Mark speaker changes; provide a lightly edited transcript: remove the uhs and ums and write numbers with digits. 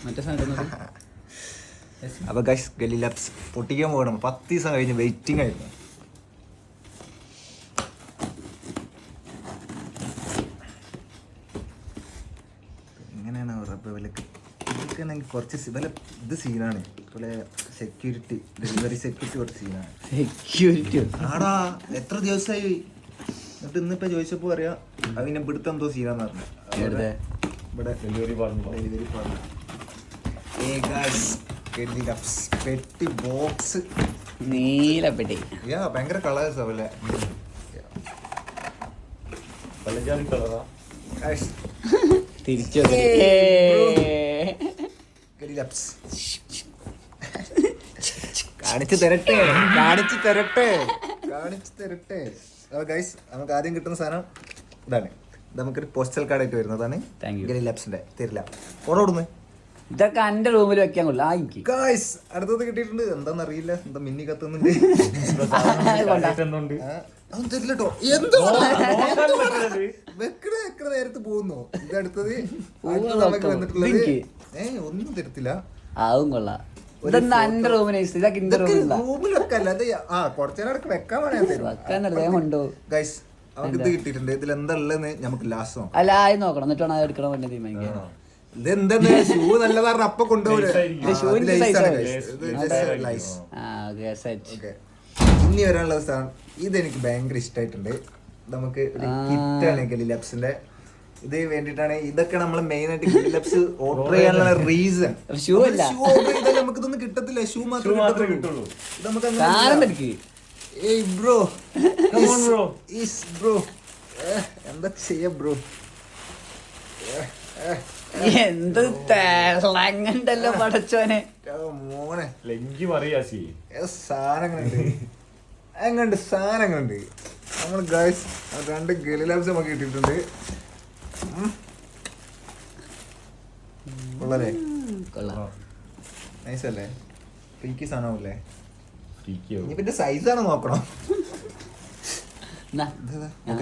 Speaker 1: മറ്റേ സാധനം
Speaker 2: അപ്പോൾ ഗൈസ് ഗലി ലാബ്സ് പൊട്ടിക്കാൻ പോകണം. 10 ദിവസം കഴിഞ്ഞ് വെയിറ്റിംഗ് ആയിരുന്നു. എങ്ങനെയാണ് അവരുടെ വിലക്ക് ഇതൊക്കെയാണെങ്കിൽ കുറച്ച് ഇത് സീനാണ്. അതുപോലെ സെക്യൂരിറ്റി, ഡെലിവറി സെക്യൂരിറ്റി കുറച്ച് സീനാണ്.
Speaker 1: സെക്യൂരിറ്റി
Speaker 2: ആടാ എത്ര ദിവസമായി എന്നിട്ട് ഇന്നിപ്പോൾ ചോദിച്ചപ്പോൾ അറിയാം അതിനെ ഇവിടുത്തെ എന്തോ സീനാന്ന് പറഞ്ഞു. ഇവിടെ ഡെലിവറി പറഞ്ഞു. പെട്ടി ബോക്സ്
Speaker 1: നീലപ്പെട്ടി
Speaker 2: ഭയങ്കര കളേഴ്സ് ആവല്ലേ.
Speaker 1: തിരിച്ചു
Speaker 2: കാണിച്ചു തരട്ടെ. ഗൈസ് നമുക്ക് ആദ്യം കിട്ടുന്ന സാധനം ഇതാണ്. നമുക്കൊരു പോസ്റ്റൽ കാർഡ് ആയിട്ട് വരുന്നതാണ് ഗലി ലാബ്സിന്റെ. തരില്ല ഫോട്ടോ കൊടുക്കുന്നത്.
Speaker 1: ഇതൊക്കെ എന്റെ റൂമിൽ വെക്കാൻ കൊള്ളു.
Speaker 2: ഗൈസ് അടുത്തത് കിട്ടിയിട്ടുണ്ട്. എന്താന്ന് അറിയില്ല, എന്താ മിന്നി കത്തുന്നുണ്ട്. അതൊന്നും തരില്ല കേട്ടോ. എന്തോ വെക്കണ നേരത്ത് പോകുന്നു. ഇത് അടുത്തത് നമുക്ക് വന്നിട്ടുള്ളത് ഒന്നും തരത്തില്ല.
Speaker 1: ആവും കൊള്ളാം. ഇതെന്താ എന്റെ റൂമിന് ഇതൊക്കെ എന്റെ
Speaker 2: റൂമിൽ വെക്കല്ല. അത് കുറച്ചേരം വെക്കാൻ വേണോ. ഗൈസ് നമുക്ക് ഇത് കിട്ടിയിട്ടുണ്ട്. ഇതിൽ എന്താ ഉള്ളതെന്ന് നമുക്ക് ലാസ്റ്റ് നോക്കാം.
Speaker 1: അല്ല ആയി നോക്കണം, എന്നിട്ട് വേണം എടുക്കണം വേണ്ടി തീരുമാനിക്കാൻ.
Speaker 2: ഇതെന്താ ഷൂ നല്ലതാണ് അപ്പൊ കൊണ്ടുപോകും. ഇനി വരാനുള്ള സാധനം ഇതെനിക്ക് ഭയങ്കര ഇഷ്ടമായിട്ടുണ്ട്. നമുക്ക് ഒരു കിറ്റാണ് ഗലി ലാബ്സിന്റെ. ഇത് വേണ്ടിട്ടാണ് ഇതൊക്കെ നമ്മൾ മെയിൻ ആയിട്ട് ഗലി ലാബ്സ് ഓർഡർ ചെയ്യാനുള്ള റീസൺ.
Speaker 1: ഷൂ അല്ല,
Speaker 2: നമുക്ക് ഇതൊന്നും കിട്ടത്തില്ല. ഷൂ മാത്രമേ കിട്ടുള്ളൂ. എന്താ ചെയ്യാ ബ്രോ?
Speaker 1: എന്ത് തിളങ്ങണ്ടല്ലോ പടച്ചോനെ.
Speaker 2: മോനെ സാധനങ്ങളുണ്ട്. നമ്മൾ ഗൈസ് 2 ഗലി ലാബ്സ് നമുക്ക് കിട്ടിയിട്ടുണ്ട്. കൊള്ളാലേ? നൈസല്ലേ? ഫ്രീക്കി സാധനമല്ലേ? ഇനി പിന്നെ സൈസാണ് നോക്കണം.